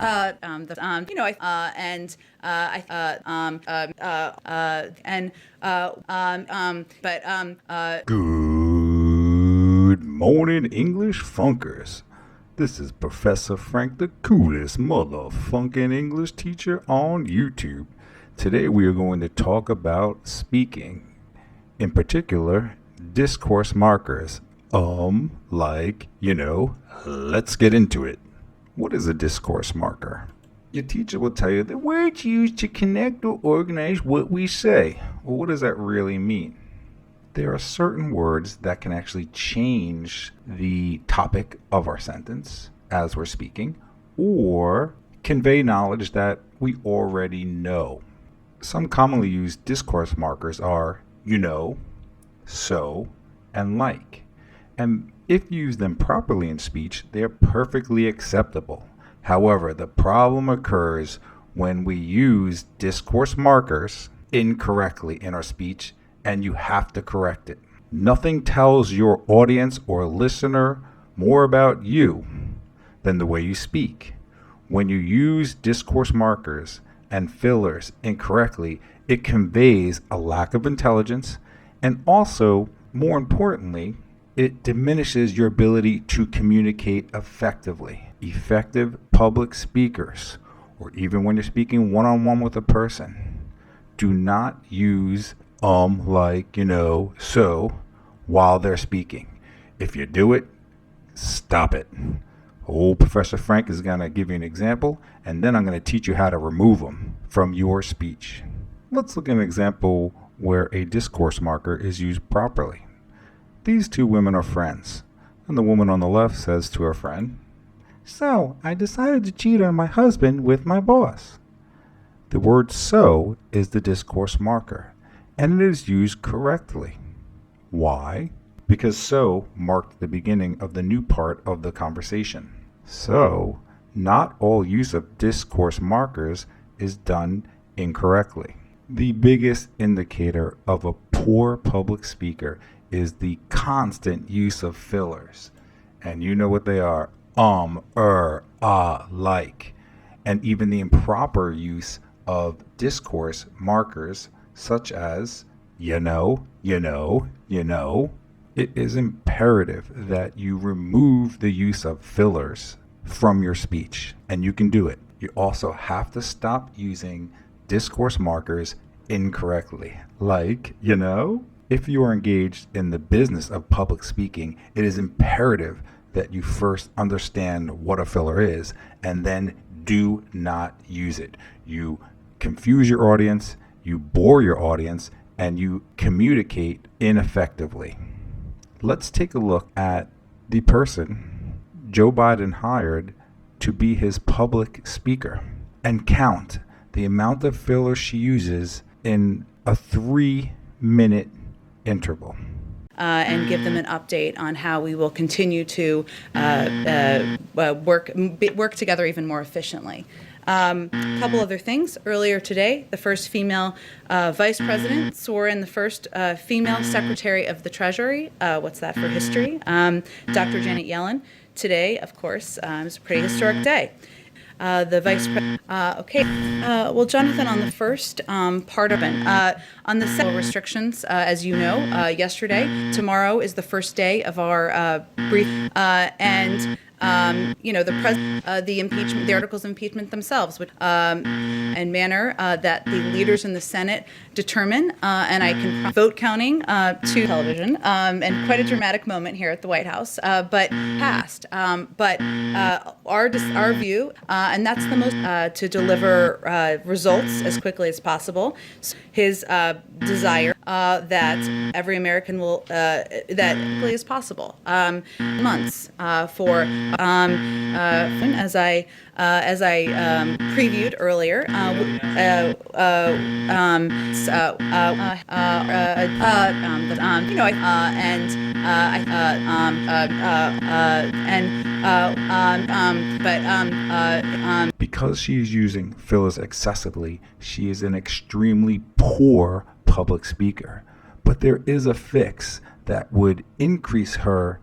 you know, and I and but Good morning, English Funkers. This is Professor Frank, the coolest motherfunking English teacher on YouTube. Today we are going to talk about speaking, in particular, discourse markers. Let's get into it. What is a discourse marker? Your teacher will tell you the words used to connect or organize what we say. Well, what does that really mean? There are certain words that can actually change the topic of our sentence as we're speaking, or convey knowledge that we already know. Some commonly used discourse markers are you know, so, and like. And if you use them properly in speech, they are perfectly acceptable. However, the problem occurs when we use discourse markers incorrectly in our speech, and you have to correct it. Nothing tells your audience or listener more about you than the way you speak. When you use discourse markers and fillers incorrectly, it conveys a lack of intelligence, and also, more importantly, it diminishes your ability to communicate effectively. Effective public speakers, or even when you're speaking one-on-one with a person, do not use so while they're speaking. If you do it, stop it. Old Professor Frank is going to give you an example, and then I'm going to teach you how to remove them from your speech. Let's look at an example where a discourse marker is used properly. These two women are friends, and the woman on the left says to her friend, "So, I decided to cheat on my husband with my boss." The word "so" is the discourse marker, and it is used correctly. Why? Because "so" marked the beginning of the new part of the conversation. So, not all use of discourse markers is done incorrectly. The biggest indicator of a poor public speaker is the constant use of fillers. And you know what they are: like. And even the improper use of discourse markers such as you know. It is imperative that you remove the use of fillers from your speech, and you can do it. You also have to stop using discourse markers incorrectly, like, If you are engaged in the business of public speaking, it is imperative that you first understand what a filler is, and then do not use it. You confuse your audience, you bore your audience, and you communicate ineffectively. Let's take a look at the person Joe Biden hired to be his public speaker and count the amount of filler she uses in a 3-minute interval. And give them an update on how we will continue to work together even more efficiently. A couple other things. Earlier today, the first female vice president swore in the first female secretary of the Treasury. What's that for history? Dr. Janet Yellen. Today, of course, is a pretty historic day. The vice president. Well, Jonathan, on the first part of it, on the civil restrictions, as you know, yesterday, tomorrow is the first day of our brief, and the impeachment, the articles of impeachment themselves, which, and manner that the leaders in the Senate determine, and I can vote counting to television, and quite a dramatic moment here at the White House, but passed. But our view, and that's the most to deliver results as quickly as possible. His desire that every American will that quickly as possible. Months for as I previewed earlier, because she is using fillers excessively, she is an extremely poor public speaker. But there is a fix that would increase her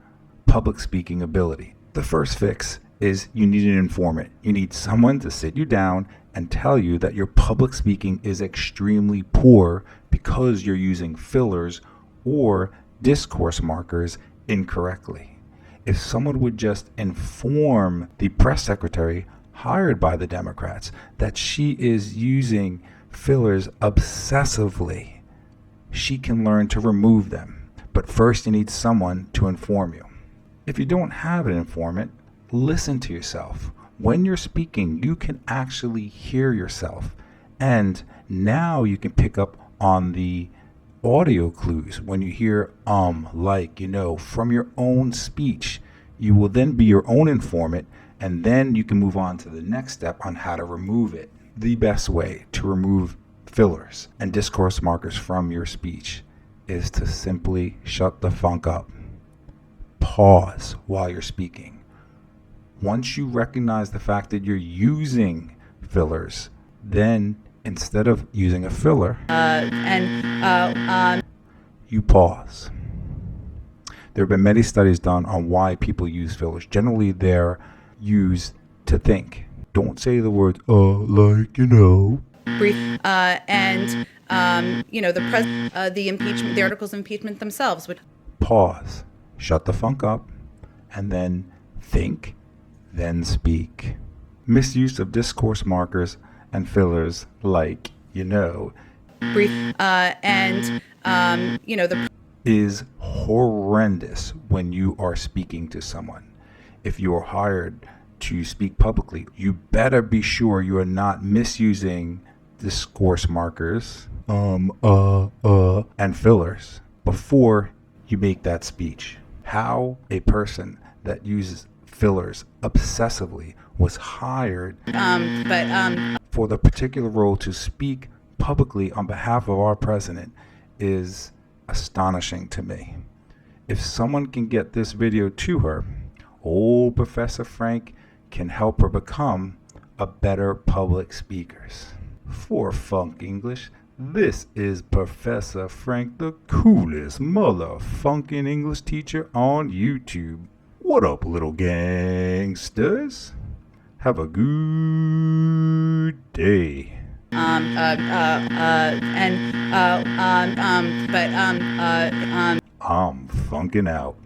public speaking ability. The first fix is you need an informant. You need someone to sit you down and tell you that your public speaking is extremely poor because you're using fillers or discourse markers incorrectly. If someone would just inform the press secretary hired by the Democrats that she is using fillers obsessively, she can learn to remove them. But first, you need someone to inform you. If you don't have an informant, listen to yourself. When you're speaking, you can actually hear yourself. And now you can pick up on the audio clues when you hear like, from your own speech. You will then be your own informant, and then you can move on to the next step on how to remove it. The best way to remove fillers and discourse markers from your speech is to simply shut the funk up. Pause while you're speaking. Once you recognize the fact that you're using fillers, then instead of using a filler, you pause. There have been many studies done on why people use fillers. Generally, they're used to think. Don't say the words, brief, the impeachment, the articles of impeachment themselves would Pause, shut the funk up, and then think, then speak. Misuse of discourse markers and fillers brief, is horrendous when you are speaking to someone. If you are hired to speak publicly, you better be sure you are not misusing discourse markers, and fillers before you make that speech. How a person that uses fillers obsessively was hired for the particular role to speak publicly on behalf of our president is astonishing to me. If someone can get this video to her, old Professor Frank can help her become a better public speaker. For Funk English, this is Professor Frank, the coolest motherfunking English teacher on YouTube. What up, little gangsters? Have a good day. I'm funking out.